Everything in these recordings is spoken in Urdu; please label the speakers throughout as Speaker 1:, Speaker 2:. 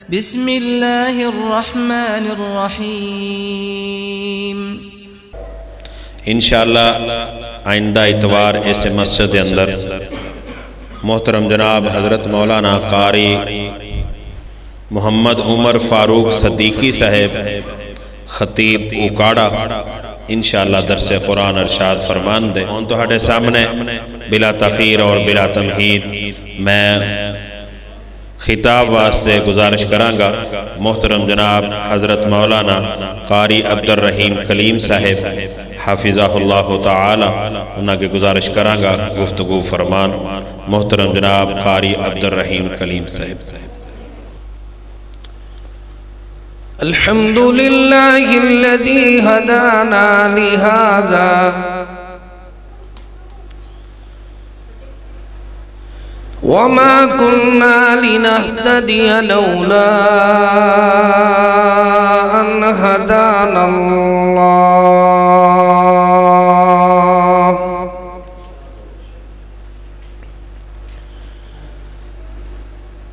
Speaker 1: بسم اللہ الرحمن الرحیم۔
Speaker 2: انشاءاللہ آئندہ اتوار اس مسجد اندر محترم جناب حضرت مولانا قاری محمد عمر فاروق صدیقی صاحب خطیب اوکاڑا انشاءاللہ درس قرآن ارشاد فرمان دے۔ ان تو ہٹے سامنے بلا تخیر اور بلا تمہید میں خطاب واسطے گزارش کرانگا محترم جناب حضرت مولانا قاری عبدالرحیم کلیم صاحب حافظہ اللہ تعالی انہاں کے گزارش کرانگا گفتگو فرمان محترم جناب قاری عبدالرحیم کلیم صاحب۔
Speaker 3: الحمدللہ الذی ہدانا لہذا وما كنا لنهتدي لولا أن هدانا الله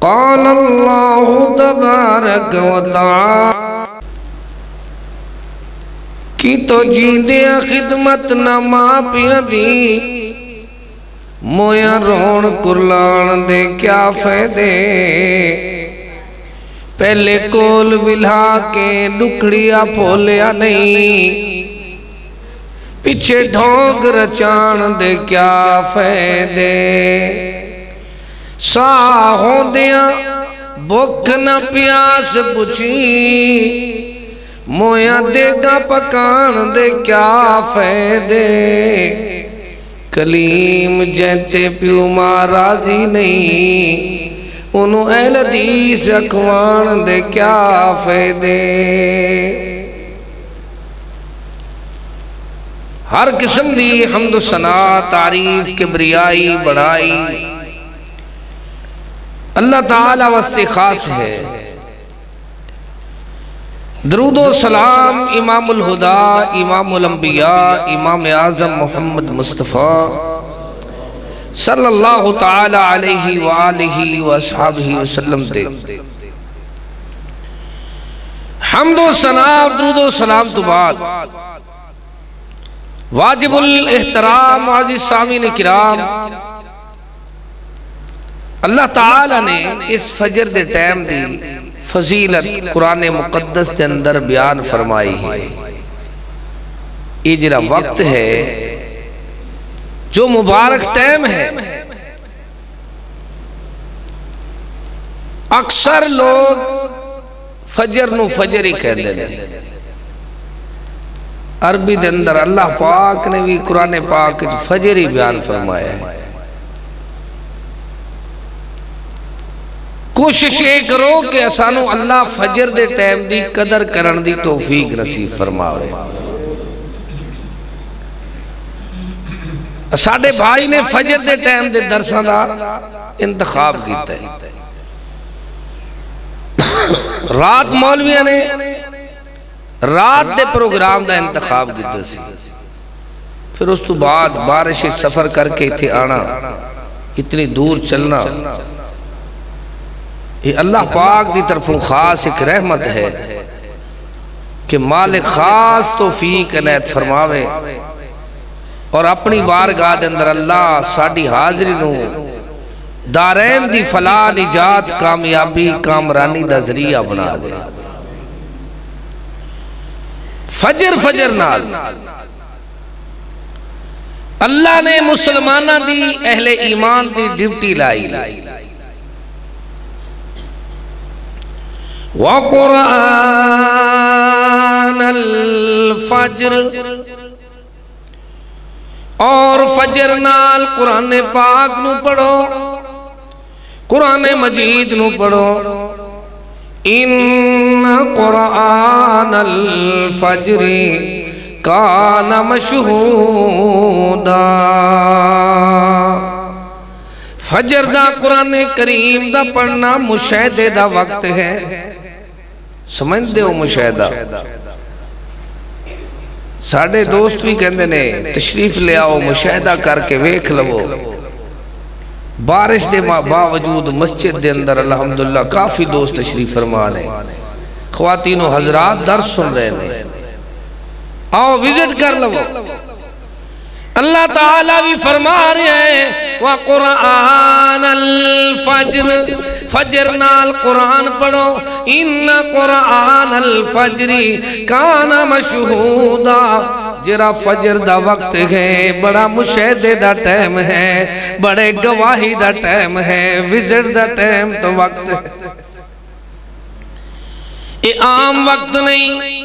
Speaker 3: قال الله تبارك وتعالى کی تو جیندے خدمت نما پیدی مویا رون کرلان دے کیا فیدے پہلے کول بلھا کے ڈکڑیا پھولیا نہیں پیچھے ڈھونگ رچان دے کیا فیدے ساہوں دیا بھوک نہ پیاس بچی مویا دے گا پکان دے کیا فیدے کلیم جہتے پیو ماں راضی نہیں انہوں اہل حدیث اکوان دے کیا فیدے ہر قسم دی حمد و ثنا تعریف کبریائی بڑائی اللہ تعالی واسطے خاص ہے۔ درود و سلام امام الہدا امام الانبیاء امام اعظم محمد مصطفیٰ صلی اللہ تعالی علیہ وآلہ وآصحابہ وسلم دے۔ حمد و ثنا درود و سلام تو بعد واجب الاحترام معزز سامعین کرام اللہ تعالی نے اس فجر دے ٹائم دی فضیلت قرآن مقدس کے اندر بیان فرمائی ہے۔ یہ جرا وقت ہے جو مبارک ٹائم ہے اکثر لوگ فجر نو فجر ہی کہہ دے عربی دے اندر اللہ پاک نے بھی قرآن پاک فجر ہی بیان فرمایا ہے۔ کوشش یہ کرو کہ اسانو اللہ فجر دے ٹائم دی قدر کرن دی توفیق نصیب فرماوے۔ ساڑھے بھائی نے فجر دے ٹائم دے درساں دا انتخاب کیتا ہے۔ رات مولویہ نے رات دے پروگرام دا انتخاب کیتا سی، پھر اس تو بعد بارش سفر کر کے تھے آنا اتنی دور چلنا یہ اللہ پاک دی طرفوں خاص ایک رحمت ہے کہ مالک خاص توفیق عنایت فرماوے اور اپنی بارگاہ دے اندر اللہ ساڑھی حاضری نو دارین دی فلاح نجات کامیابی کامرانی دا ذریعہ بنا دے۔ فجر نال اللہ نے مسلمانہ دی اہل ایمان دی ڈیوٹی لائی وَقُرْآنَ الْفَجْرِ اور فجر نال قرآن پاک نو پڑھو قرآن مجید نو پڑھو اِنَّ قُرْآنَ الْفَجْرِ کَانَ مَشْہُودًا فجر دا قرآن کریم دا پڑھنا مشاہدے دا وقت ہے۔ سمجھ دے ہو مشاہدہ ساڑھے دوست بھی کہندے نے تشریف لے آؤ مشاہدہ کر کے ویکھ لو بارش دے باوجود مسجد دے اندر الحمدللہ کافی دوست تشریف فرما لیں، خواتین و حضرات درس سن رہے ہیں، آؤ وزٹ کر لو۔ اللہ تعالیٰ بھی فرما رہے ہیں وَقُرْآنَ الْفَجْرِ، فجر نال قرآن پڑھو، اِنَّ قُرْآنَ الْفَجْرِ کَانَ مَشْہُودًا، جرا فجر دا وقت ہے، بڑا مشاہدے دا ٹائم ہے، بڑے گواہی دا ٹائم ہے، وزٹ دا ٹائم تو وقت ہے، یہ عام وقت نہیں،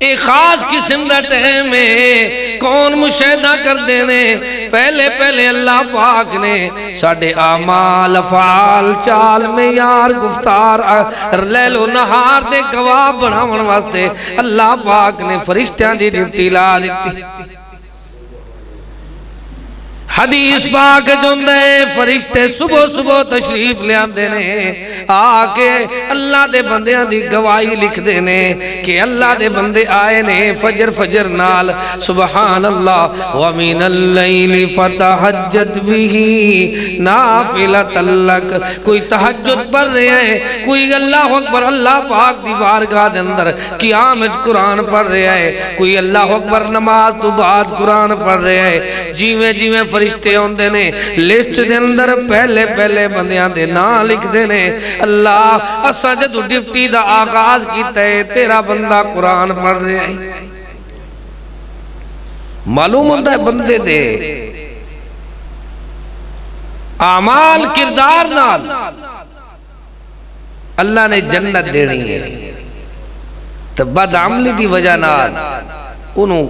Speaker 3: ایک خاص قسم دا ٹائم ہے۔ کون مشاہدہ کر دینے؟ پہلے اللہ پاک نے ساڑھے اعمال افعال چال معیار گفتار لیل و نہار دے گواہ بناون واسطے اللہ پاک نے فرشتیاں دی ڈیوٹی لا دیتی۔ حدیث پاک جندے فرشتے صبح تشریف لے آندے نے، آکے اللہ دے بندیاں دی گواہی لکھ دینے کہ اللہ دے بندے آئے نے فجر نال سبحان اللہ وَمِنَ اللَّيْلِ فَتَحَجَّتْ بِهِ نَافِلَةً لَكَ، کوئی تہجد پڑھ رہے ہیں، کوئی اللہ اکبر اللہ پاک دی بارگاہ دے اندر قیامت قرآن پڑھ رہے ہیں، کوئی اللہ اکبر نماز تو بعد قرآن پڑھ رہے ہیں، جیویں فرشتے ہوندے نے لسٹ دے اندر پہلے بندیاں دے نام لکھ دینے۔ اللہ اسا جدو ڈیوٹی دا آغاز کیتا ہے تیرا بندہ قرآن پڑھ رہے ہیں، معلوم ہوتا ہے بندے دے اعمال کردار نال اللہ نے جنت دینی ہے، تو بد عملی دی وجہ نال انہوں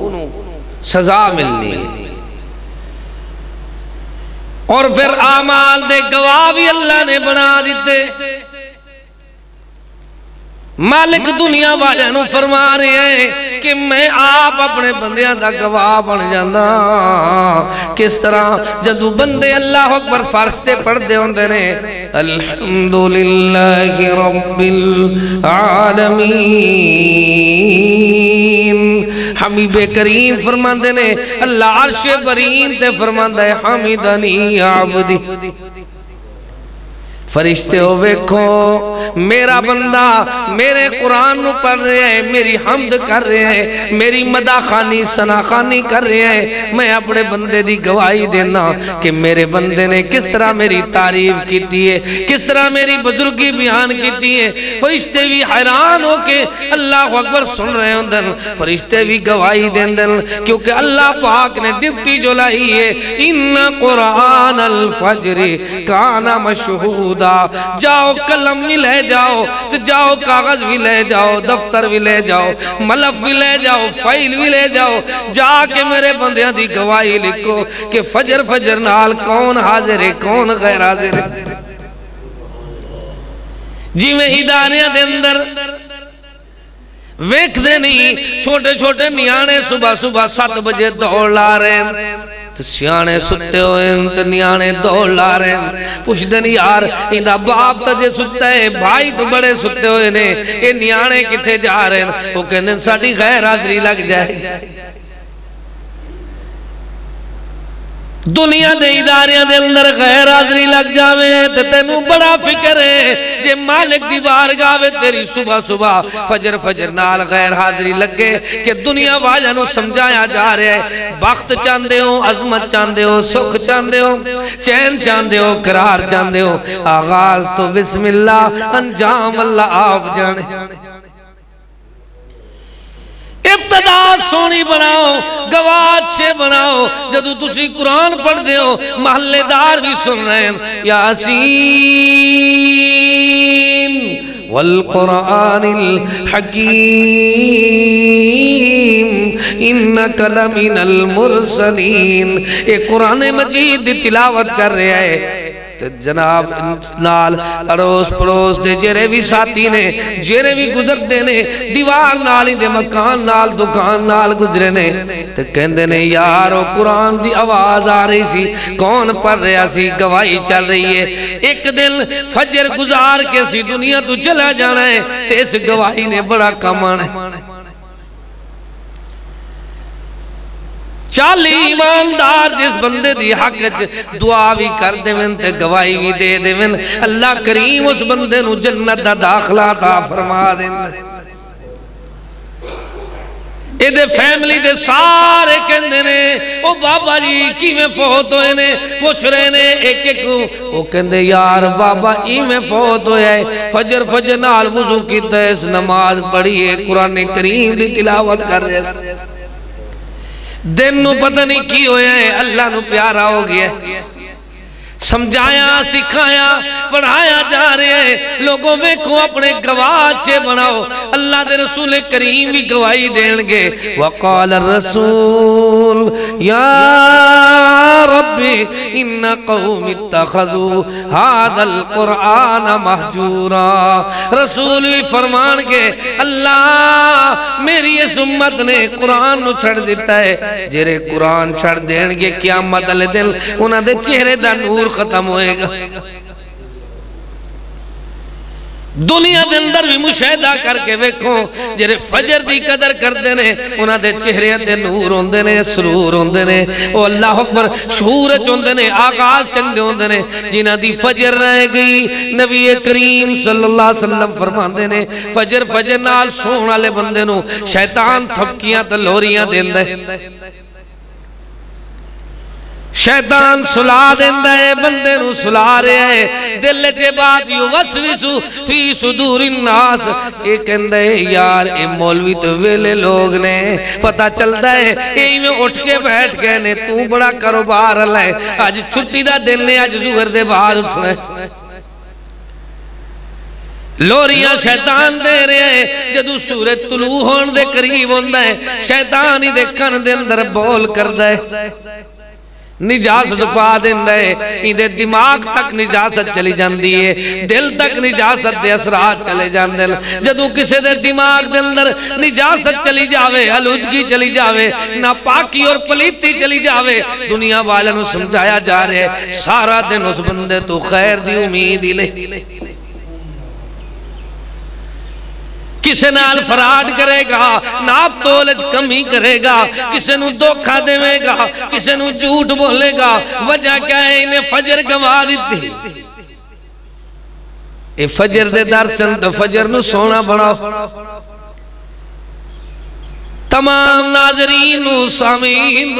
Speaker 3: سزا ملنی ہے، اور پھر اعمال دے گواہ بھی اللہ نے بنا دیتے۔ مالک دنیا والوں فرما رہے ہیں کہ میں آپ اپنے بندیاں دا گواہ بن جانا۔ کس طرح؟ جدو بندے اللہ اکبر فرشتے پڑھ دے ہوندے نے الحمدللہ رب العالمین، حمیب کریم فرماندے نے اللہ عرش برین تے فرماندہ ہے حمیدنی عبدی، فرشتے ہو ویکھو میرا بندہ میرے قرآن نو پڑھ رہے ہیں، میری حمد کر رہے ہیں، میری مداخانی ثناخانی کر رہے ہیں، میں اپنے بندے دی گواہی دینا کہ میرے بندے نے کس طرح میری تعریف کیتی ہے، کس طرح میری بزرگی بیان کیتی ہے۔ فرشتے بھی حیران ہو کے اللہ اکبر سن رہے ہوں دن، فرشتے بھی گواہی دین دن، کیونکہ اللہ پاک نے ڈپٹی جو لائی ہے ان قرآن الفجر کان مشہود، جاؤ قلم بھی لے جاؤ، تو جاؤ کاغذ بھی لے جاؤ، دفتر بھی لے جاؤ، ملف بھی لے جاؤ، فائل بھی لے جاؤ، جا کے میرے بندیاں دی گواہی لکھو کہ فجر نال کون حاضر ہے کون غیر حاضر ہے۔ جی میں اداریاں دے اندر ویکھ دے نہیں، چھوٹے نیانے صبح 7 بجے دوڑ لا رہے ہیں، تو سیانے ستے ہوئے تو نیانے دوڑ لا رہے ہیں، پوچھ دن یار اندہ باپ تجھے ستے ہے، بھائی تو بڑے ستے ہوئے نے، یہ نیانے کتے جا رہے ہیں، وہ کہنے ساڑھی غیر حاضری لگ جائے۔ دنیا دے اداریاں دے اندر غیر حاضری لگ جاوے تے تینوں بڑا فکر ہے، جے مالک دی بارگاہ وچ تیری صبح فجر نال غیر حاضری لگے کہ دنیا والوں نوں سمجھایا جا رہا ہے بخت چاندے ہو، عظمت چاندے ہو، سکھ چاندے ہو، چین چاندے ہو، قرار چاندے ہو، آغاز تو بسم اللہ، انجام اللہ آپ جانے۔ ابتدا سونی بناؤ، گواہ اچھے بناؤ، جدو تسی قرآن پڑھ دے ہو محلے دار بھی سن رہے ہیں یاسین والقرآن الحکیم انک لمن المرسلین۔ ایک قرآن مجید دی تلاوت کر رہے ہیں، جناب نال اڑوس پڑوس دے جرے بھی ساتھی نے، جرے بھی گزر دے نے، دیوار نالی دے مکان نال دکان نال گزرے نے، تو کہندے نے یارو قرآن دی آواز آ رہی سی، کون پڑھ رہا سی، گواہی چل رہی ہے، ایک دن فجر گزار کے سی دنیا تو چلا جانا ہے، تو اس گواہی نے بڑا کام آنا ہے۔ 40 ایماندار جس بندے دی حق دعا بھی کر دیون تے گواہی بھی دے دیون اللہ کریم اس بندے نو جنت دا داخلہ عطا فرما دیندے ایدے فیملی دے سارے کہندے نے او بابا جی کی میں فوت ہوئے نے پوچھ رہے نے ایک ایک او کہندے یار بابا ای میں فوت ہوئے ہے فجر نال وضو کیتا ہے اس نماز پڑھی ہے قرآن کریم دی تلاوت کر رہے ہیں دن نو پتہ نہیں کی ہویا ہے اللہ نو پیارا ہو گیا ہے سمجھایا سکھایا پڑھایا جا رہے ہیں لوگوں میں کو اپنے گواہ اچھے بناؤ اللہ دے رسول کریم بھی گواہی دیں گے وقال الرسول یا ربی ان قوم اتخذوا هذا القرآن مہجورا رسول بھی فرمان کے اللہ میری اس امت نے قرآن نو چھڑ دیتا ہے جرے قرآن چھڑ دیں گے قیامت علیہ دل انہاں دے چہرے دا نور ختم ہوئے گا دنیا دے اندر بھی مشاہدہ کر کے ویکھو جرے فجر دی قدر کر دینے انہاں دے چہرے تے نور ہوندے نے سرور ہوندے نے او اللہ اکبر شعور ہوندے نے آغاز چنگے ہوندے نے جنہاں دی فجر رہ گئی نبی کریم صلی اللہ علیہ وسلم فرماندے نے فجر نال سون والے بندے نو شیطان تھپکیاں تے لوریاں دیندا ہے شیطان سلا دیندہ ہے بندے نو سلا رہے ہیں دل چے بات یو وسوسو فی صدور الناس یہ کہندہ ہے یار اے مولوی تو ویلے لوگ نے پتہ چلتا ہے یہی میں اٹھ کے بیٹھ گئے نے تو بڑا کاروبار اللہ ہے آج چھٹی دا دن نے آج ظہر دے بعد اٹھنا ہے لوریاں شیطان دے رہے ہیں جدو سورج طلوع ہون دے قریب ہوندہ ہے شیطان ہی دے کن دے اندر بول کردہ ہے نجاست پا دیندہ ہے ایدے دماغ تک نجاست چلی جاندی ہے دل تک نجاست دے اثرات چلے جاندے جدو کسے دے دماغ دے اندر نجاست چلی جاوے آلودگی چلی جاوے ناپاکی اور پلیتی چلی جاوے دنیا والے نو سمجھایا جا رہے ہیں سارا دن اس بندے تو خیر دی امید ہی لے کسے نال فراڈ کرے گا ناپ تولج کمی کرے گا کسے نو دھوکا دے گا کسے نو جھوٹ بولے گا وجہ کیا ہے انہیں فجر گوا دیتی اے فجر دے درسن تو فجر نو سونا بڑھاؤ تمام ناظرین و سامعین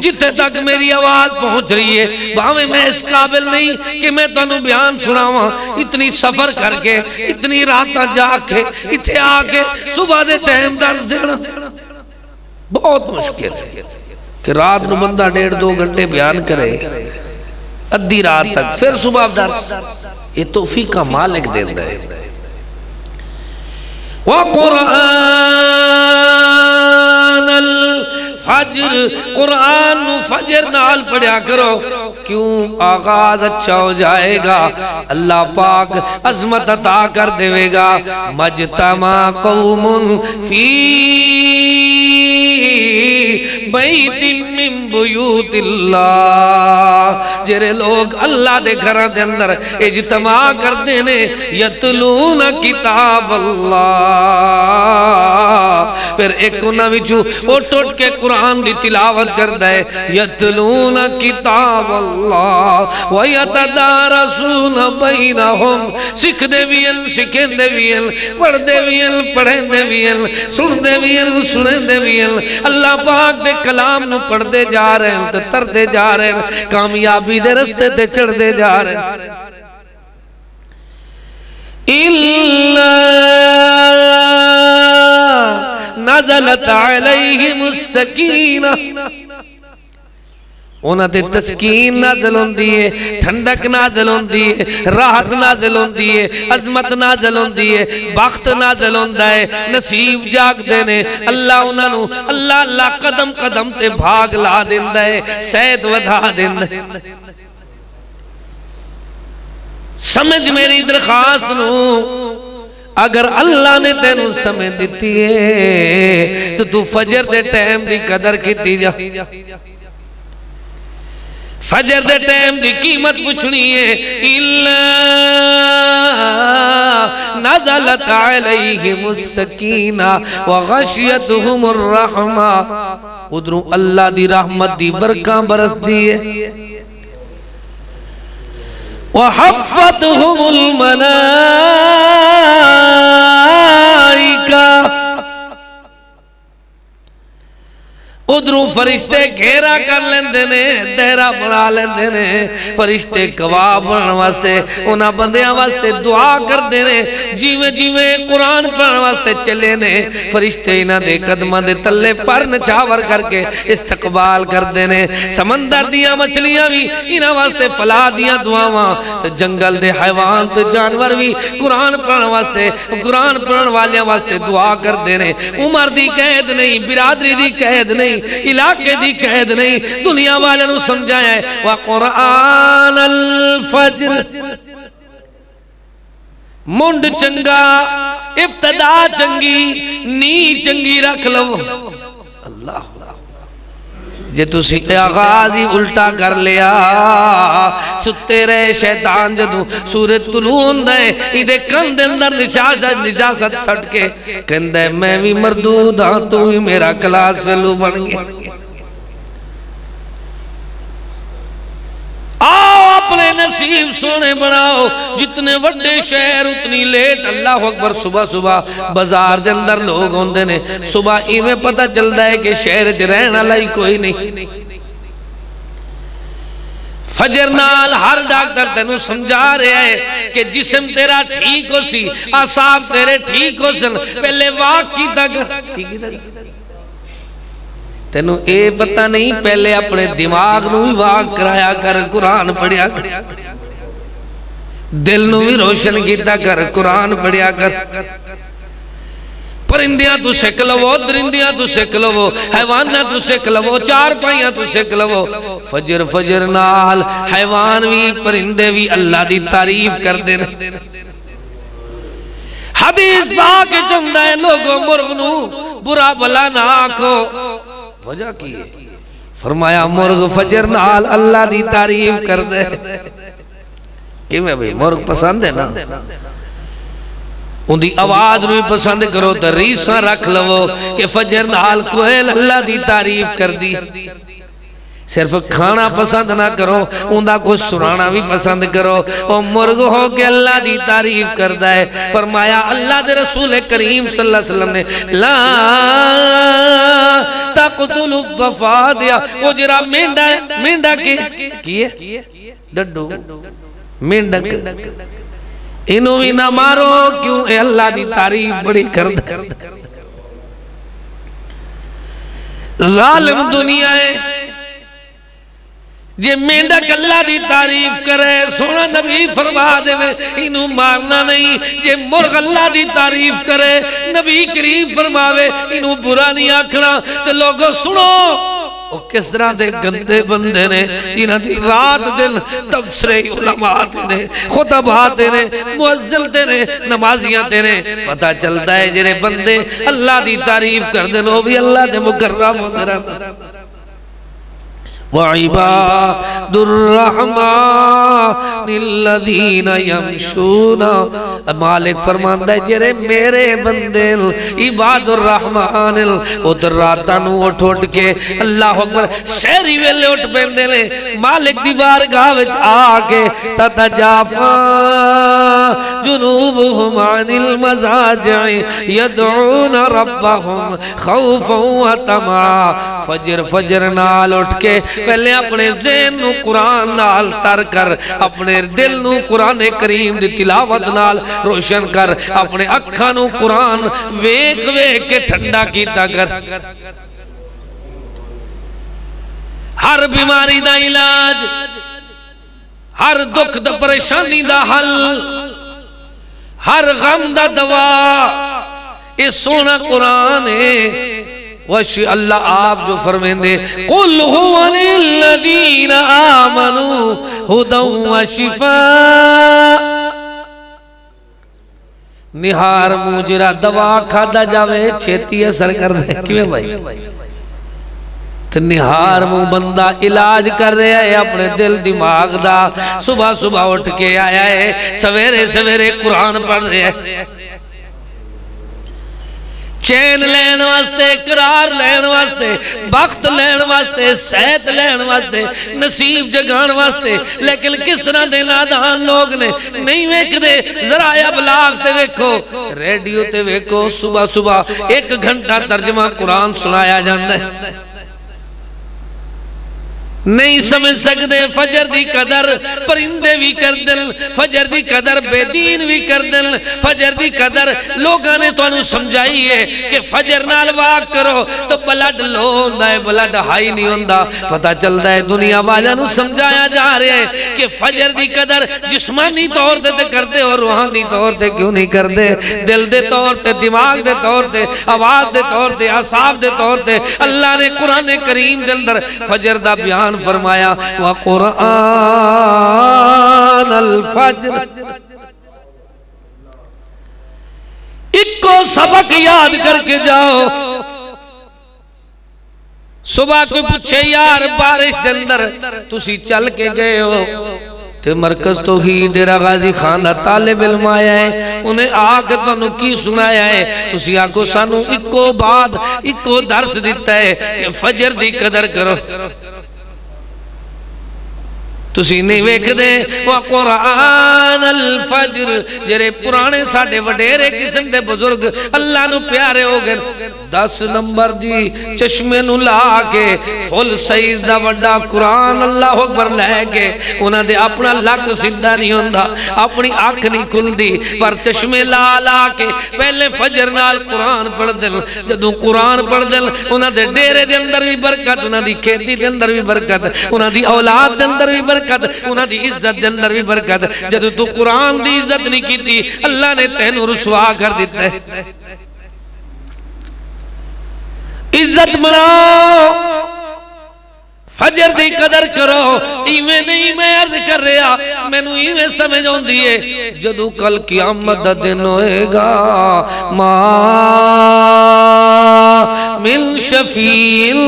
Speaker 3: جتے تک میری آواز پہنچ رہی ہے باہمیں میں اس قابل نہیں کہ میں تنو بیان سناواں اتنی سفر کر کے اتنی راتہ جا کے اتھے آکے صبح دے ٹائم درس دینا بہت مشکل ہے کہ رات نو بندہ 1.5-2 گھنٹے بیان کرے ادھی رات تک پھر صبح درس یہ توفیق کا مالک دیندہ ہے وَقُرْآنَ الْفَجْرِ قرآن فجر نال پڑھیا کرو کیوں آغاز اچھا ہو جائے گا اللہ پاک عظمت عطا کر دے گا مجتمع قوم فی بیت من بیوت اللہ جرے لوگ اللہ دے گھرہ دے اندر اجتماع کر دینے یتلون کتاب اللہ پھر ایک انہاں وچو اٹھ اٹھ کے قرآن دی تلاوت کر دے یتلون کتاب اللہ ویتدارسون بینہم سکھ دے ویل سکھیں دے ویل پڑھ دے ویل پڑھیں دے ویل سن دے ویل سنیں دے ویل اللہ پاک دے کلام نو پڑھ دے جا رہے ہیں تر دے جا رہے ہیں کامیابی دے رستے تے چڑھ دے جا رہے ہیں إِلَّا نَزَلَتْ عَلَيْهِمُ السَّكِينَةِ انہاں تے تسکین نازل ہوندی ہے ٹھنڈک نازل ہوندی ہے راحت نازل ہوندی ہے عظمت نازل ہوندی ہے بخت نازل ہوندا ہے نصیب جاگ دینے اللہ انہاں نو اللہ قدم قدم تے بھاگ لا دیندا ہے سید ودھا دیندا ہے سمجھ میری درخواست نو اگر اللہ نے تینوں سمجھ دیتی ہے تو فجر دے ٹائم دی قدر کیتی جا فجر دے ٹائم دی قیمت پوچھنی ہے إِلَّا نَزَلَتْ عَلَيْهِمُ السَّكِينَةُ وَغَشِيَتْهُمُ الرَّحْمَةُ ادھروں اللہ دی رحمت دی برکاں برس دیئے وَحَفَّتْهُمُ الْمَلَائِكَةُ ادھروں فرشتے گھیرا کر لیندے نے دہرہ بنا لیندے نے فرشتے گواہ بنن واسطے انہاں بندیاں واسطے دعا کر دے نے جیویں جیویں قرآن پڑھن واسطے چلے نے فرشتے انہاں دے قدماں دے تلے پر نچاور کر کے استقبال کر دے نے سمندر دیاں مچھلیاں بھی انہاں واسطے فلاح دیاں دعاواں تے جنگل دے حیوان تے جانور بھی قرآن پڑھن واسطے قرآن پڑھن والیاں واسطے دعا کر دے نے عمر دی قید نہیں برادری دی قید نہیں علاقے دی قید نہیں دنیا والے نو سمجھایا ہے وَقُرْآنَ الْفَجْرِ منڈ چنگا ابتدا چنگی نی چنگی رکھ لو اللہ جے تسی آغاز ہی الٹا کر لیا ستے رہے شیطان جدو سورت طلون دے ایدے کند اندر نجاست سٹ کے کندے میں بھی مردود ہاں تو ہی میرا کلاس فیلو بن گیا آؤ اپنے نصیب سونے بناؤ جتنے وڈے شہر اتنی لیٹ اللہ اکبر صبح صبح بازار دے اندر لوگ ہوندے نے صبح ایویں پتہ چلتا ہے کہ شہر دے رہنا لائی کوئی نہیں فجر نال ہر ڈاکٹر تینوں سمجھا رہے ہیں کہ جسم تیرا ٹھیک ہو سی اعصاب تیرے ٹھیک ہو سن پہلے واق کی تک تینوں اے پتہ نہیں پہلے اپنے دماغ نو بھی واق کرایا کر قرآن پڑھیا کر دل نو بھی روشن کیتا کر قرآن پڑھیا کر پرندیاں تو سکھ لو درندیاں تو سکھ لو حیواناں تو سکھ لو چار پائیاں تو سکھ لو فجر فجر نال حیوان بھی پرندے بھی اللہ دی تعریف کر دینا حدیث پاک چندہ ہے لوگوں مرغ نو برا بلا نہ آکھو وجہ کی ہے فرمایا مرغ فجر نال اللہ دی تعریف کر دے کہ میں بھئی مرغ پسند ہے نا ان دی آواز میں پسند کرو تو ریساں رکھ لو کہ فجر نال کوئل اللہ دی تعریف کر دی صرف کھانا پسند نہ کرو ان دا کچھ سنانا بھی پسند کرو وہ مرغ ہو کہ اللہ دی تعریف کردہ ہے فرمایا اللہ دے رسول کریم صلی اللہ علیہ وسلم نے لا تقتل الضفادع وہ جرا مینڈا کیے ڈڈو مینڈا انہوں بھی نہ مارو کیوں اے اللہ دی تعریف بڑی کرد ظالم دنیا ہے جے مینڈک اللہ دی تعریف کرے سونا نبی فرما دے میں انہوں مارنا نہیں جے مرغ اللہ دی تعریف کرے نبی کریم فرماوے انہوں برا نہیں آکھنا تو لوگوں سنو وہ کس طرح دے گندے بندے نے انہاں دی رات دن تبصرے علماء دینے خطبہ دینے معزل دینے نمازیاں دینے پتہ چلتا ہے جنہیں بندے اللہ دی تعریف کر دینے وہ بھی اللہ دے مکرم ہوتے رہنا وعباد الرحمن الذین یمشون مالک فرماندہ ہے جرے میرے بندے عباد الرحمن ادھر راتانو اٹھ کے اللہ اکبر شہری ویلے اٹھ پہندے لے مالک دی بارگاہ وچ آکے تتجافا جنوبهم عن المزاجع یدعون ربهم خوفا وطمعا فجر نال اٹھ کے پہلے اپنے ذہن نو قرآن نال تر کر اپنے دل نو قرآن کریم دی تلاوت نال روشن کر اپنے اکھا نو قرآن ویک کے ٹھنڈا کیتا کر ہر بیماری دا علاج ہر دکھ دا پریشانی دا حل ہر غم دا دوا یہ سونا قرآن ہے وشی اللہ آپ جو فرمین دے قُلْ هُوَ لِلَّذِينَ آمَنُوا هُدًى وَشِفَاءً نہار موجرہ دوا کھادا جاوے چھیتی اثر کر دے کیوں بھائی تو نہار مو بندہ علاج کر رہا ہے اپنے دل دماغ دا صبح صبح اٹھ کے آیا ہے سویرے سویرے قرآن پڑھ رہے ہیں چین لین واسطے، قرار لین واسطے، بخت لین واسطے، صحت لین واسطے، نصیب جگان واسطے، لیکن کس طرح دے نادان لوگ نے نہیں ویک دے۔ ذرائع ابلاغ تے ویکھو، ریڈیو تے ویکھو، صبح صبح 1 گھنٹہ ترجمہ قرآن سنایا جاندہ ہے، نہیں سمجھ سکتے فجر دی قدر پرندے بھی کر دل، فجر دی قدر بے دین بھی کر دل، فجر دی قدر لوگاں نے تو انہوں سمجھائی ہے کہ فجر نال واق کرو تو بلڈ لو ہوندہ ہے، بلڈ ہائی نہیں ہوندہ۔ پتہ چلتا ہے دنیا والیاں نو سمجھایا جا رہے ہیں کہ فجر دی قدر جسمانی طور تے کردے اور روحانی طور تے کیوں نہیں کردے، دل دے طور تے، دماغ دے طور تے، آواز دے طور تے، اعصاب دے طور تے۔ اللہ نے قرآن کریم دے اندر فجر دا بیان فرمایا وَقُرْآنَ الْفَجْرِ، ایک کو سبق یاد کر کے جاؤ۔ صبح کوئی پوچھے یار بارش دے اندر تسی چل کے گئے ہو تے مرکز توحید ڈیرہ غازی خان دا طالب علم آیا ہے، انہیں آکے تو انہوں کی سنایا ہے، تسی آکو سانو ایکو بعد ایکو درس دیتا ہے کہ فجر دی قدر کرو۔ تسی نہیں ویکھ دے وَقُرْآنَ الْفَجْرِ، جرے پرانے ساڑھے وڈیرے قسم دے بزرگ اللہ نو پیارے ہو گئے۔ 10 نمبر جی چشمے نو لا کے فل سائز دا وڈا قرآن اللہ اکبر لے کے انہاں دے اپنا لک سدھا نہیں ہوندہ، اپنی آنکھ نہیں کھل دی، پر چشمے لا لا کے پہلے فجر نال قرآن پڑھ دل، جدوں قرآن پڑھ دل انہاں دے ڈیرے دے اندر بھی برکت، انہاں دی کھیتی دے اندر بھی برکت، انہاں دی اولاد دے اندر بھی برکت، انہاں دی عزت دے اندر بھی برکت۔ جدوں تو قرآن دی عزت نہیں کی تھی اللہ نے تینوں رسوا کر دیتا ہے۔ عزت مناؤ، فجر دی قدر کرو، ایویں نہیں میں عرض کر رہا، میں نو ایویں سمجھ ہوں دیئے جدو کل قیامت دا دن ہوئے گا ما من شفیل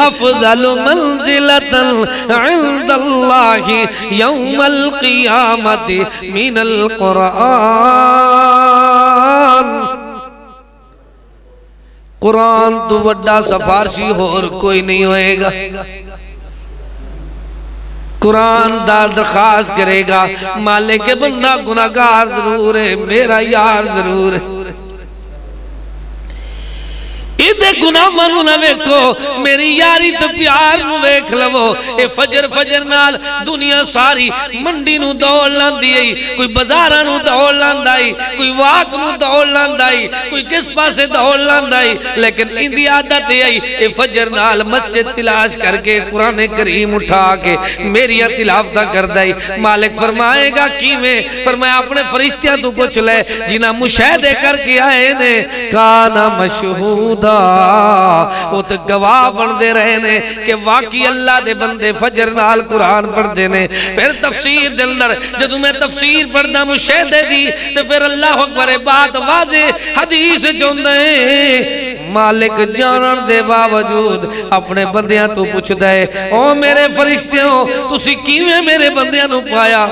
Speaker 3: افضل منزلتا عند اللہ یوم القیامت من القرآن۔ قرآن تو وڈا سفارشی اور کوئی نہیں ہوئے گا۔ قرآن دا درخواست کرے گا مالک بندہ گناہگار ضرور ہے، میرا یار ضرور ہے، ایدے گناہ منو نہ ویکھو، میری یاری تو پیار نو ویکھ لو۔ اے فجر نال دنیا ساری منڈی نو دوڑ لاندائی، کوئی بازاراں نو دوڑ لاندائی، کوئی واق نو دوڑ لاندائی، کوئی کس پاسے دوڑ لاندائی، لیکن اندی عادت آئی اے فجر نال مسجد تلاش کر کے قرآن کریم اٹھا کے میری تلاوتہ کر دائی۔ مالک فرمائے گا کیویں؟ فرمایا اپنے فرشتیاں تو پوچھ لے جنہاں مشاہدے کر کے آئے نے، کانا مشہود وہ تو گواہ بن دے رہے نے کہ واقعی اللہ دے بندے فجر نال قرآن پڑھ دینے۔ پھر تفسیر دے اندر جدو میں تفسیر پڑھنا مشاہدے دی تو پھر اللہ اکبر بات واضح حدیث چوندے مالک جانن دے باوجود اپنے بندیاں تو پوچھ دے او میرے فرشتیوں تسی کیویں میرے بندیاں نو پایا؟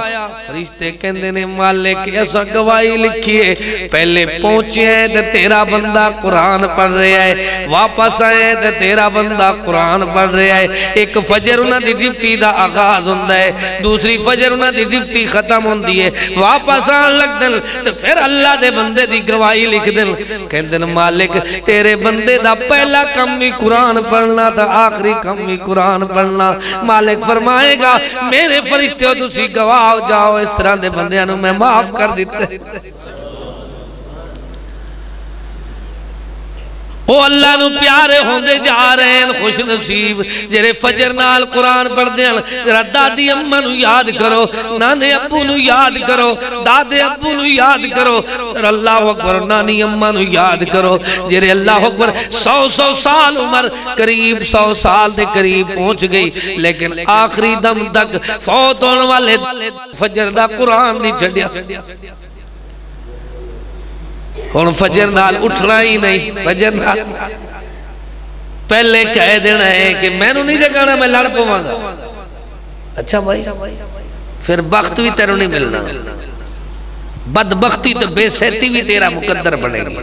Speaker 3: فرشتے کہندے نے مالک ایسا گواہی لکھیے پہلے پہنچے ہیں تے تیرا بندہ قرآن پڑھ رہے ہے، واپس آئے تے تیرا بندہ قرآن پڑھ رہے ہے۔ ایک فجر انہاں دی ڈیوٹی دا آغاز ہوندہ ہے، دوسری فجر انہاں دی ڈیوٹی ختم ہوندی ہے، واپس آن لگ دل تو پھر اللہ دے بندے دی گواہی لکھ دل۔ کہندے نے مالک تیرے بندے دا پہلا کم بھی قرآن پڑھنا تھا، آخری کم بھی قرآن پڑھنا۔ مالک فرمائے گا میرے فرشتے تسی گواہ ہو جاؤ، اس طرح دے بندیاں نو میں معاف کر دیتے۔ وہ اللہ نو پیارے ہوندے جا رہے ہیں، خوش نصیب جرے فجر نال قرآن پڑھ دیں۔ ذرا دادی اممہ نو یاد کرو، نانے ابو نو یاد کرو، دادے ابو نو یاد کرو، اللہ اکبر نانی اممہ نو یاد کرو جرے اللہ اکبر 100 سال عمر قریب 100 سال دے قریب پہنچ گئی، لیکن آخری دم تک فوت ہونے والے فجر دا قرآن نہیں چھڑیا۔ اور فجر نال اٹھنا ہی نہیں، فجر نال پہلے کہہ دینا ہے کہ میں نو نہیں جگانا، میں لڑ پواں گا۔ اچھا بھائی پھر بخت بھی تیروں نہیں ملنا، بدبختی تو بے سہتی بھی تیرا مقدر بنے گی۔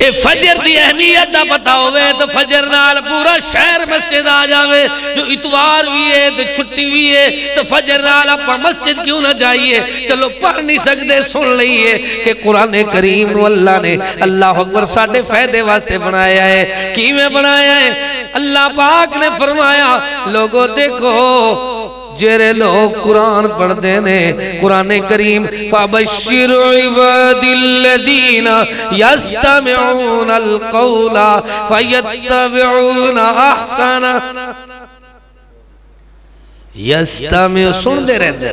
Speaker 3: اے فجر دی اہمیت دا پتا ہوئے تو فجر نال پورا شہر مسجد آ جاوے، جو اتوار بھی ہے تو چھٹی بھی ہے تو فجر نال اپا مسجد کیوں نہ جائیے؟ چلو پڑھ نہیں سکتے سن لئیے کہ قرآن کریم نو اللہ نے اللہ اکبر ساڑھے فائدے واسطے بنایا ہے۔ کی میں بنایا ہے؟ اللہ پاک نے فرمایا لوگوں دیکھو جیرے لوگ قرآن پڑھ دینے قرآن کریم فَبَشِّرْ عِبَادِ الَّذِينَ يَسْتَمِعُونَ الْقَوْلَ فَيَتَّبِعُونَ أَحْسَنَ یستمع سن دے رہتے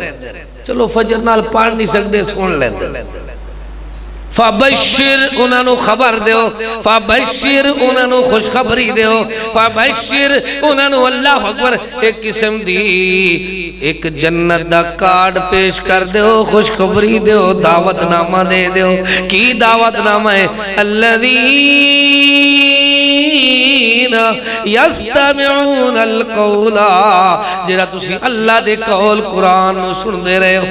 Speaker 3: چلو فجر نال پڑھ نہیں سکتے سن لیتے فبشر انہاں نو خبر دیو، فبشر انہاں نو خوشخبری دیو، فبشر انہاں نو اللہ اکبر ایک قسم دی ایک جنت دا کارڈ پیش کر دیو، خوشخبری دیو، دعوت نامہ دے دیو۔ کی دعوت نامہ ہے؟ الذین یستمعون القول، جرا تسی اللہ دے قول قرآن نو سن دے رہے ہو۔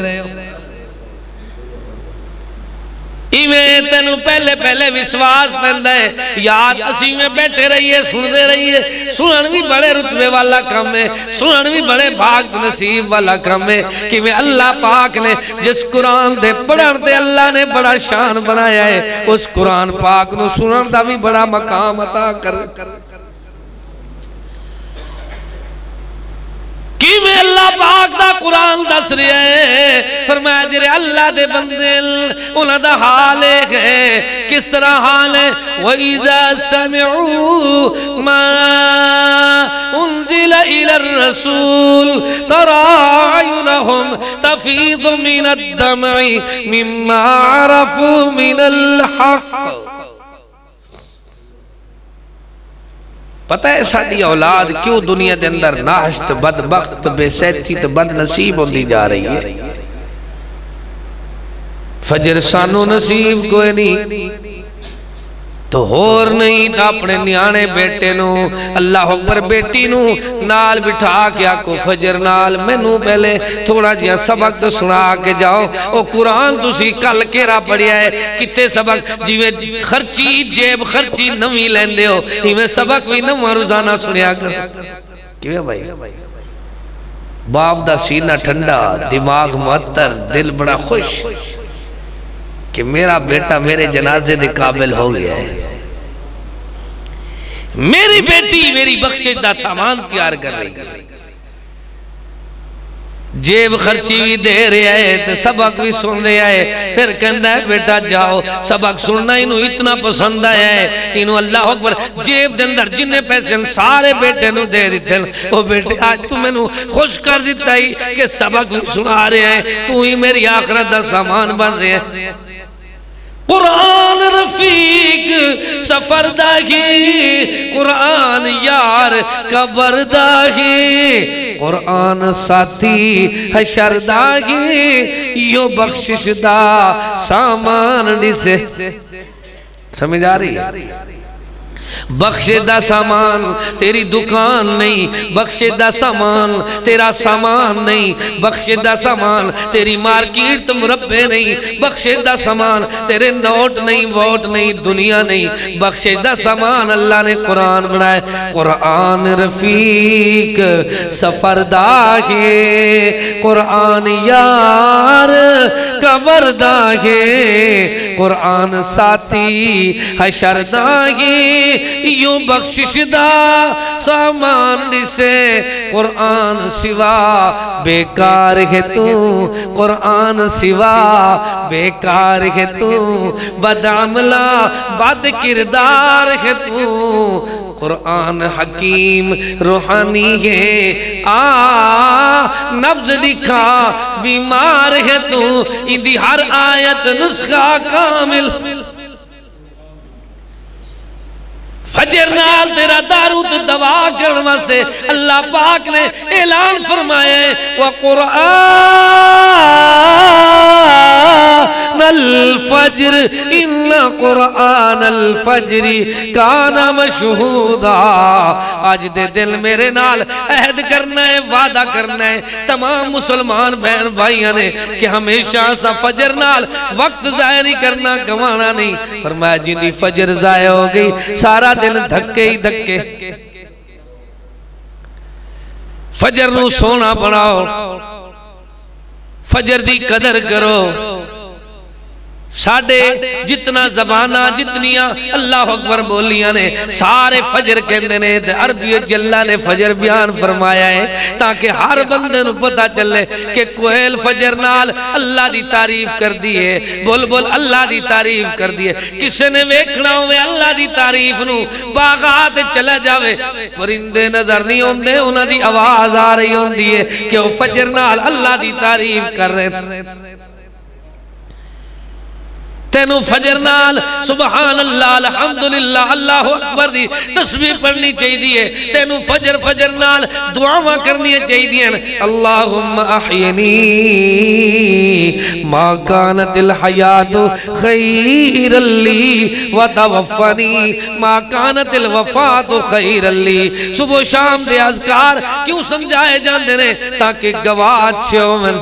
Speaker 3: ایمیں تینو پہلے پہلے وشواس پہندا ہے یار اسی میں بیٹھے رہیے سن دے رہیے، سنن بھی بڑے رتبے والا کام ہے، سنن بھی بڑے بھاگ نصیب والا کام ہے کہ میں اللہ پاک نے جس قرآن دے پڑھن تے اللہ نے بڑا شان بنایا ہے اس قرآن پاک نو سنن دا بھی بڑا مقام عطا کر کی میں اللہ پاک دا قرآن دس رہے ہیں۔ فرمایا جرے اللہ دے بندے انہاں دا حال ایک ہے، کس طرح حال ہے؟ وَإِذَا سَمِعُوا مَا أُنزِلَ إِلَى الرَّسُولِ تَرَىٰ أَعْيُنَهُمْ تَفِيضُ مِنَ الدَّمْعِ مِمَّا عَرَفُوا مِنَ الْحَقِّ۔ پتہ ہے ساڑھی اولاد کیوں دنیا دے اندر ناشت بدبخت بے سیتی تو بد نصیب ہوندی جا رہی ہے؟ فجر سانو نصیب کوئی نہیں تو ہور نہیں تا اپنے نیانے بیٹے نو اللہ اکبر بیٹی نو نال بٹھا کیا کو فجر نال میں نو پہلے تھوڑا جیا سبق تو سنا کے جاؤ او قرآن تو سی کل کے را پڑھیا ہے کتے سبق جیویں خرچی جیب خرچی نوی لیندے ہو ہمیں سبق بھی نو روزانہ سنیا کر کیوں بھائی باپ دا سینہ ٹھنڈا دماغ معطر دل بڑا خوش کہ میرا بیٹا میرے جنازے دے قابل ہو گیا ہے، میری بیٹی میری بخشش دا سامان تیار کر رہی ہے، جیب خرچی بھی دے رہے آئے تو سبق بھی سن رہے آئے، پھر کہندہ ہے بیٹا جاؤ سبق سننا انہوں اتنا پسند آیا ہے، انہوں اللہ اکبر جیب دے اندر جنہیں پیسے سارے بیٹے نو دے دیتے ہیں، وہ بیٹے آج تو میں نو خوش کر دیتا ہی کہ سبق بھی سنا رہے ہیں، تو ہی میری آخرت دا سامان بن رہے ہیں۔ قرآن رفیق سفر داہی، قرآن یار قبر داہی، قرآن ساتھی حشر داہی، یو بخشش دا سامان ڈسے سمجھ آ رہی ہے؟ بخش دا سامان تیری دکان نہیں، بخش دا سامان تیرا سامان نہیں، بخش دا سامان تیری مارکیٹ مربع نہیں، بخش دا سامان تیرے نوٹ نہیں ووٹ نہیں دنیا نہیں، بخش دا سامان اللہ نے قرآن بنائے۔ قرآن رفیق سفر داہے، قرآن یار قبر داہے، قرآن ساتھی حشر داہے، یوں بخشش دا سامان سے قرآن سوا بیکار ہے تو، قرآن سوا بیکار ہے تو، بد عملہ بد کردار ہے تو، قرآن حکیم روحانی ہے نبض دکھا بیمار ہے تو، اندھی ہر آیت نسخہ کامل، فجر نال تیرا دارو تو دوا کرن واسطے اللہ پاک نے اعلان فرمایا ہے وَقُرْآنَ والفجر ان قرآن الفجر کان مشہودا. آج دے دل میرے نال عہد کرنا ہے، وعدہ کرنا ہے تمام مسلمان بہن بھائیاں نے کہ ہمیشہ سا فجر نال وقت ضائع نہیں کرنا، گوانا نہیں. فرمایا جن دی فجر ضائع ہو گئی سارا دن دھکے ہی دھکے. فجر نو سونا بناؤ، فجر دی قدر کرو. ساڑھے جتنا زبانہ جتنیاں اللہ اکبر بولیاں نے سارے فجر کہندے نے. عربی اللہ نے فجر بیان فرمایا ہے تاکہ ہر بندے نو پتا چلے کہ کوئل فجر نال اللہ دی تعریف کر دی ہے، بلبل اللہ دی تعریف کر دی ہے. کسے نے ویکھنا ہوئے اللہ دی تعریف نو باغات چلا جاوے، پرندے نظر نہیں ہوندے، انہاں دی آواز آ رہی ہوندی ہے کہ وہ فجر نال اللہ دی تعریف کر رہے. تینو فجر نال سبحان اللہ الحمدللہ اللہ اکبر دی تسبیح پڑھنی چاہی دیئے. تینو فجر نال دعاواں کرنی چاہی دیئے. اللہم احینی ما کانت الحیات خیر لی وتوفنی ما کانت الوفات خیر لی. صبح و شام دے اذکار کیوں سمجھائے جاندے نے؟ تاکہ گواہ اچھے ہومن.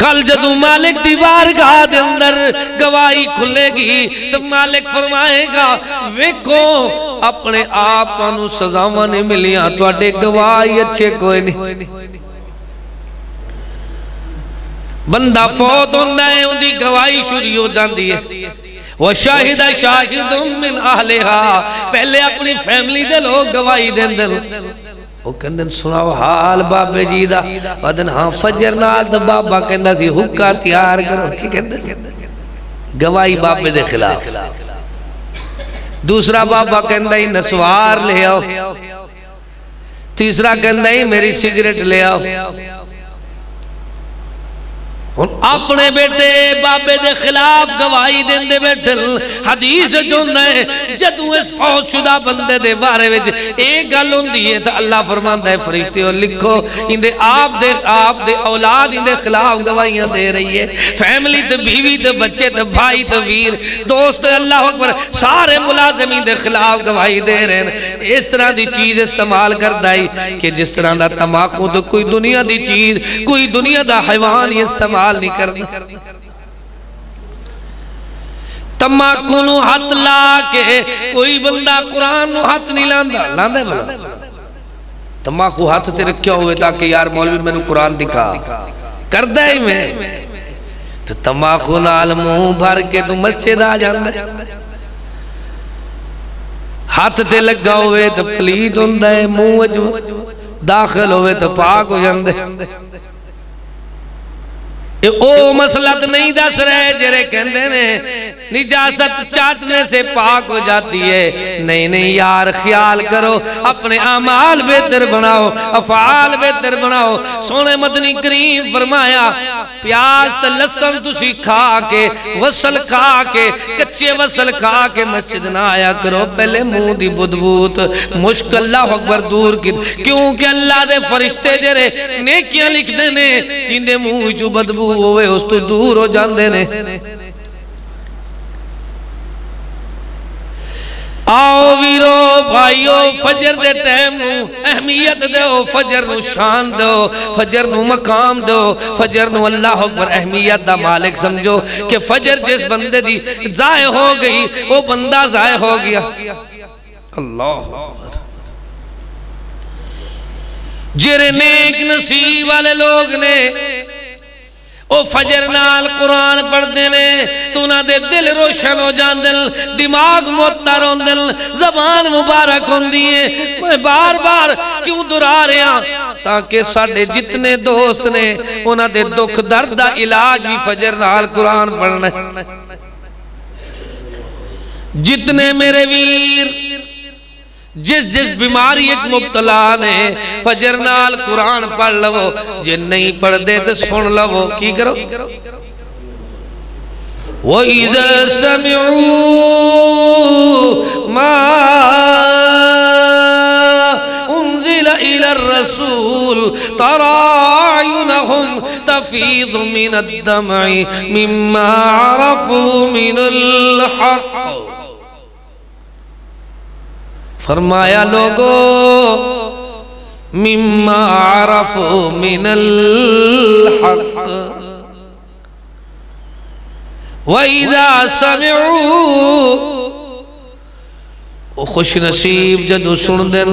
Speaker 3: کل جدو مالک دی بارگاہ دے اندر گواہی کھلے گی تو مالک فرمائے گا ویکھو اپنے آپ انو سزاواں نہیں ملیاں، تو اڈے گواہی اچھے کوئی نہیں. بندہ فوت ہوندہ ہے ان دی گواہی شروع ہو جاندی ہے. وَشَاهِدَ شَاهِدٌ مِّنْ أَهْلِهَا، پہلے اپنی فیملی دے لوگ گواہی دیں دل. وہ کہندن سناو حال بابے جی دا. ودن ہاں فجر نال دا بابا کہندہ سی حکا تیار کرو. کی کہندہ گواہی بابے دے خلاف. دوسرا بابا کہندہ ہی نسوار لے آؤ. تیسرا کہندہ ہی میری سگریٹ لے آؤ. اپنے بیٹے بابے دے خلاف گواہی دیں دے بیٹھل. حدیث جوندہ ہے جدو اس فوت شدہ بندے دے بارے وچ ایک گل ہوندی ہے تو اللہ فرماندہ ہے فرشتے ہو لکھو اندے آپ دے اولاد اندے خلاف گواہیاں دے رہی ہے. فیملی تے بیوی تے بچے تے بھائی تے ویر دوست اللہ اکبر سارے ملازمین دے خلاف گواہی دے رہے ہیں. اس طرح دی چیز استعمال کر دائی کہ جس طرح دا تماکو تو کوئی دنیا دی چیز کوئی دنیا دا حیوان ہی استعمال نہیں کرنا. تماکو نو ہاتھ لا کے کوئی بندہ قرآن نو ہاتھ نہیں لاندہ. لاندہ ہے بلا تماکو ہاتھ تے رکھیا ہوئے تاکہ یار مولوی میں نے قرآن دکھا کردہ ہی میں تو تماکو نال منہ بھر کے تو مسجد آ جاندہ. ہاتھ تے لگا ہوئے تو پلید ہوندہ ہے، منہ داخل ہوئے تو پاک ہو جاندہ. او مسلط نہیں دس رہے جرے کہندے نے نجاست چاٹنے سے پاک ہو جاتی ہے. نہیں یار خیال کرو اپنے اعمال بہتر بناؤ، افعال بہتر بناؤ. سونے مدنی کریم فرمایا پیاز تے لہسن تسی کھا کے وصل کھا کے کچے وصل کھا کے مسجد نہ آیا کرو. پہلے منہ دی بدبوت مشک اللہ اکبر دور کی، کیونکہ اللہ دے فرشتے جرے نیکیاں لکھ دینے جن دے منہ جو بدبو ہوئے اس تو دور ہو جاندے نے. آؤ ویرو بھائیو فجر دے ٹائم نو اہمیت دو، فجر نو شان دو، فجر نو مقام دو، فجر نو اللہ اکبر اہمیت دا مالک سمجھو کہ فجر جس بندے دی ضائع ہو گئی وہ بندہ ضائع ہو گیا. اللہ اکبر. جرے نیک نصیب والے لوگ نے او فجر نال قرآن پڑھ دینے تو نہ دے دل روشن ہو جان دل، دماغ معطر ہو دل، زبان مبارک ہوں دیئے. میں بار بار کیوں دورا رہا تاکہ ساڑھے جتنے دوست نے انہاں دے دکھ درد دا علاج بھی فجر نال قرآن پڑھنے. جتنے میرے ویر جس بیماری ایک مبتلا نے فجر نال قرآن پڑھ لو، جن نہیں پڑھ دے تو سن لو. کی کرو وَإِذَا سَمِعُوا مَا أُنزِلَ إِلَى الرَّسُولِ تَرَى أَعْيُنَهُمْ تفیض من الدمع مما عرفوا من الحق فرمایا لوگو مما عرفوا من الحق وَإِذَا سَمِعُوا خوش نصیب جدو سن دل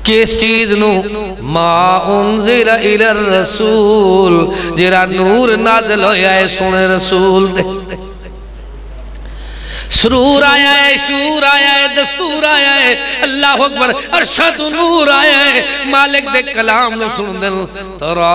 Speaker 3: کس چیز نو ما انزل الى الرسول جرا نور نازل ہویا ہے سن رسول دے سرور آیا ہے شور آیا ہے دستور آیا ہے اللہ اکبر ارشد نور آیا ہے مالک دے کلام نو سن دل ترا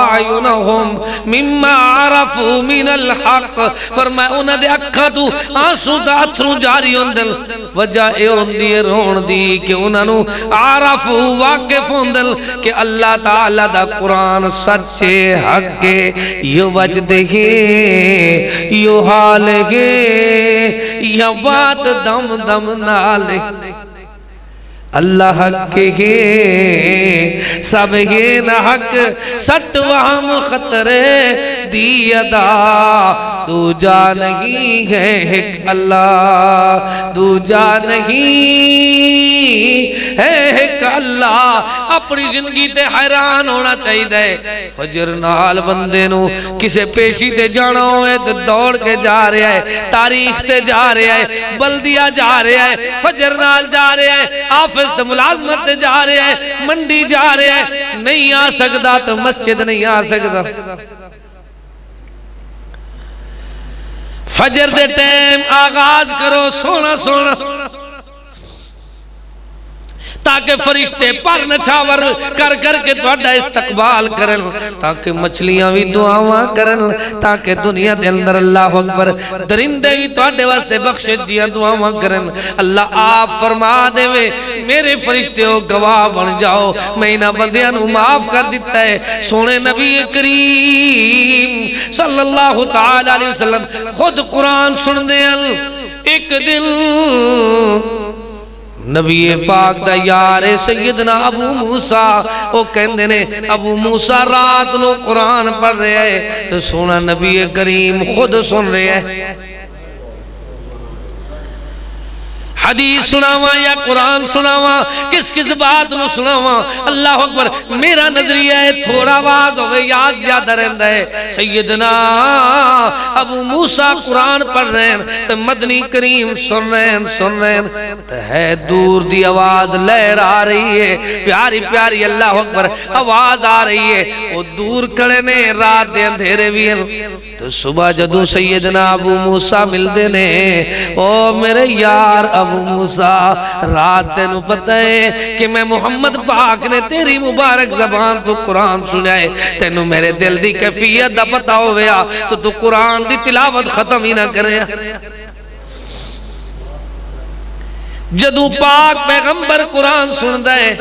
Speaker 3: عیونہم مما عرفوا من الحق فرمایا انہ دے اکھا تو آنسو دا اتھروں جاری ہون دل وجہ اے ہون دی رون دی کہ انہ نو عرفوا واقف ہون دل کہ اللہ تعالیٰ دا قرآن سچے حق کے یو وجدے یو حال یا بات دم دم نالے اللہ حق کے سب یہ نہ حق سٹ وہم خطرے دی ادا دو جا نہیں ہے ایک اللہ دو جا نہیں ہے ایک اللہ اپنی زندگی تے حیران ہونا چاہی دے فجر نال بندے نو کسے پیشی تے جانا ہوئے تو دوڑ کے جا رہے ہیں تاریخ تے جا رہے ہیں بلدیہ جا رہے ہیں فجر نال جا رہے ہیں آفس تے ملازمت تے جا رہے ہیں منڈی جا رہے ہیں نہیں آ سکتا تو مسجد نہیں آ سکتا فجر دے ٹائم آغاز کرو سونا سونا تاکہ فرشتے پر نچھاور کر کر کے توڑا استقبال کرن تاکہ مچھلیاں بھی دعاواں کرن تاکہ دنیا دے اندر اللہ اکبر درندے بھی توڑے واسطے بخشت دیا دعاواں کرن اللہ آپ فرما دے وے میرے فرشتے ہو گواہ بن جاؤ میں انہاں بندیاں نو معاف کر دیتا ہے سونے نبی کریم صلی اللہ تعالی علیہ وسلم خود قرآن سن دے ایک دل نبی پاک دا یار سیدنا ابو موسیٰ وہ کہندے نے ابو موسیٰ رات نو قرآن پڑھ رہے ہیں تو سونا نبی کریم خود سن رہے ہیں حدیث سناوا یا قرآن سناوا کس کس بات نو سناوا اللہ اکبر میرا نظریہ ہے تھوڑا آواز ہوئے یاد زیادہ رہندہ ہے سیدنا ابو موسیٰ قرآن پڑھ رہے ہیں تو مدنی کریم سن رہے ہیں تو ہے دور دی آواز لہر آ رہی ہے پیاری پیاری اللہ اکبر آواز آ رہی ہے وہ دور کھڑے نے رات دے اندھیرے بھی تو صبح جدو سیدنا ابو موسیٰ مل دے نے او میرے یار ابو موسیٰ رات تینو پتہ ہے کہ میں محمد پاک نے تیری مبارک زبان تو قرآن سنائے تینو میرے دل دی کیفیت دا پتہ ہویا تو قرآن دی تلاوت ختم ہی نہ کرے جدو پاک پیغمبر قرآن سن دے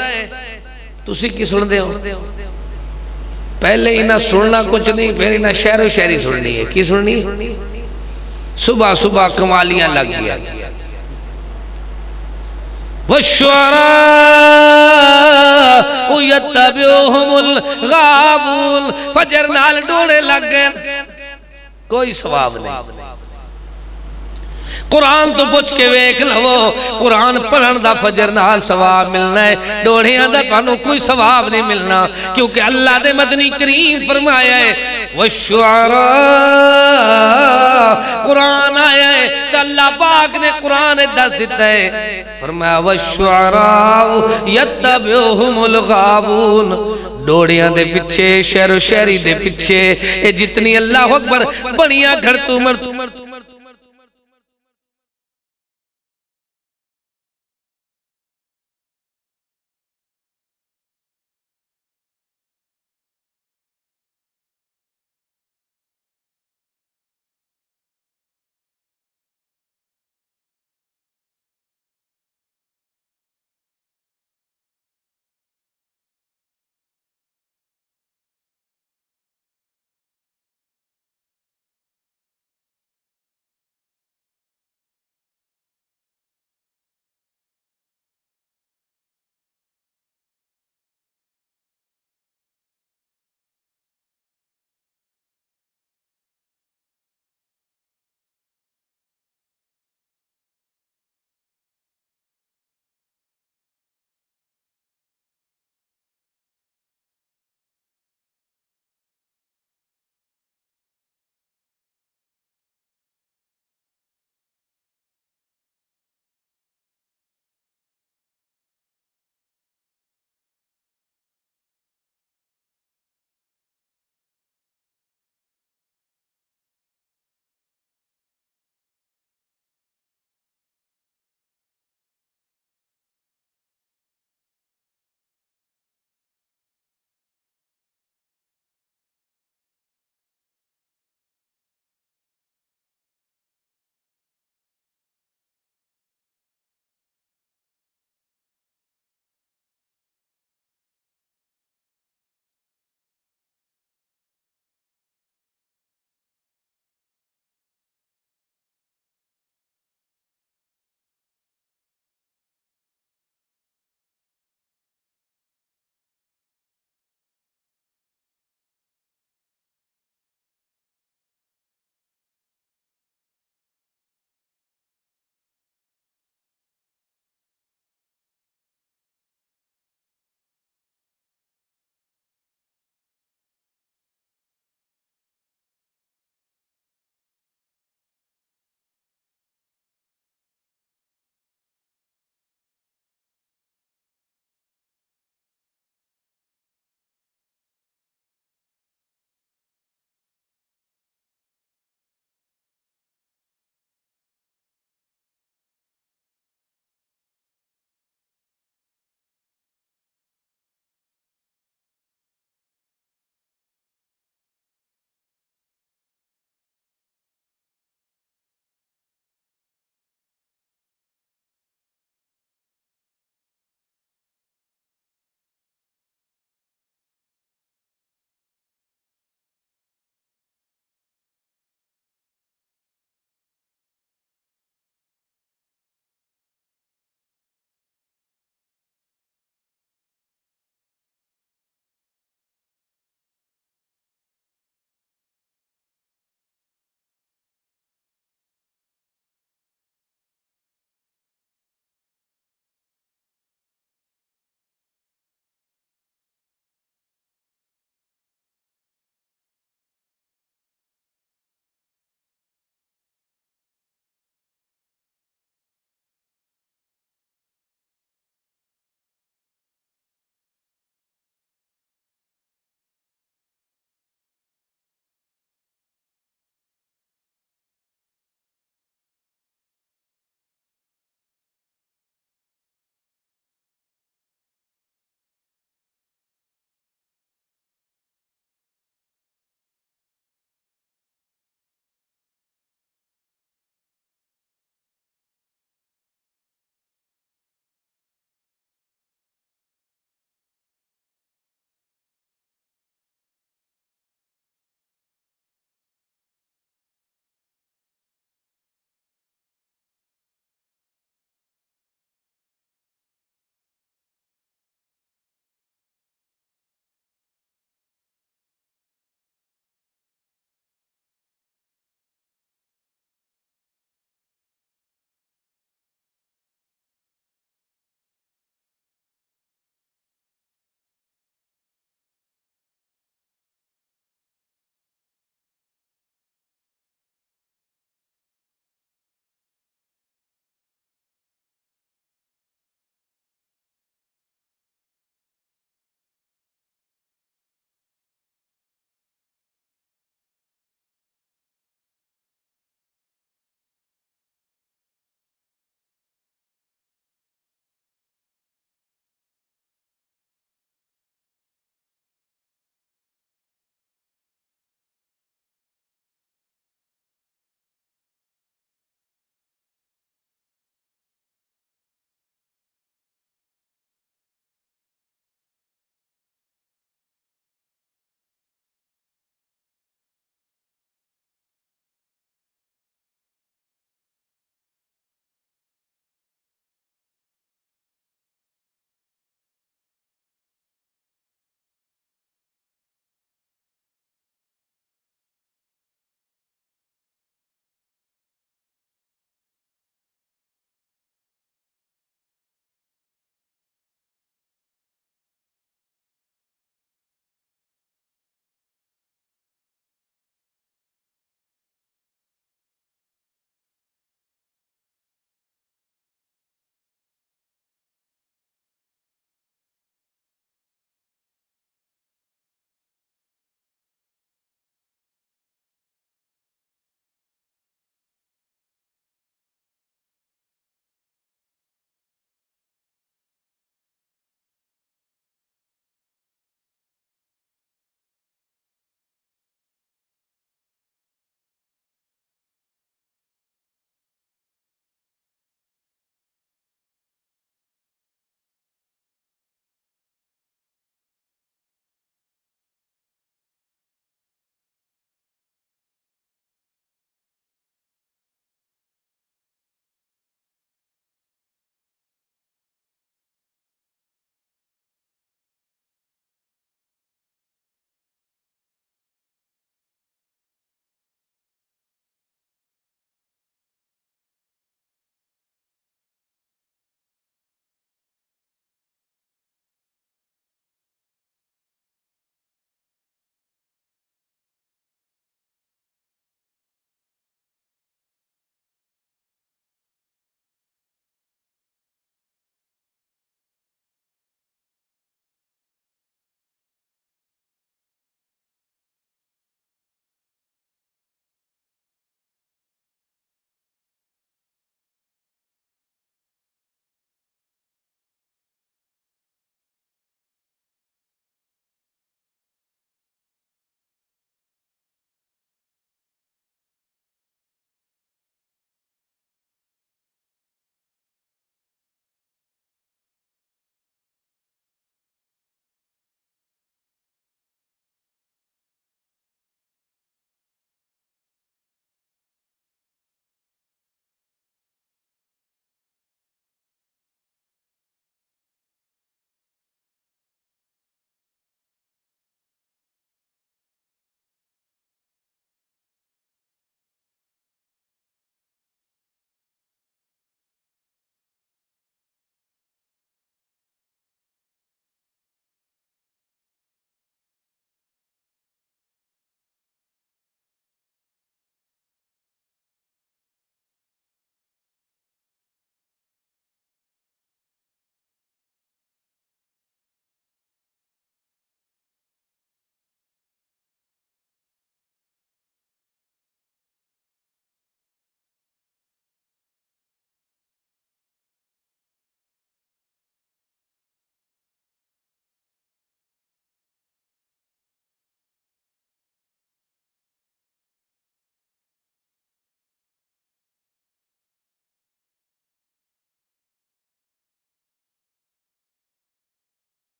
Speaker 3: تسی کی سن دے ہو پہلے انہا سننا کچھ نہیں پھر انہا شہر و شہری سننی ہے کی سننی صبح صبح کمالیاں لگ گیا وَالشُّعَرَاءُ يَتَّبِعُهُمُ الْغَابُونَ فجر نال ڈوڑے لگ گئے کوئی ثواب نہیں قرآن تو پوچھ کے ویک لو قرآن پڑھن دا فجر نال ثواب ملنا ہے ڈوڑیاں دا پانو کوئی ثواب نہیں ملنا کیونکہ اللہ دے مدنی کریم فرمایا ہے وَالشُّعَرَاءُ قرآن آیا ہے تو اللہ پاک نے قرآن دست دیتا ہے فرمایا وَالشُّعَرَاءُ يَتَّبِعُهُمُ الْغَابُونَ ڈوڑیاں دے پچھے شہر و شہری دے پچھے جتنی اللہ اکبر بڑیاں گھر تو مر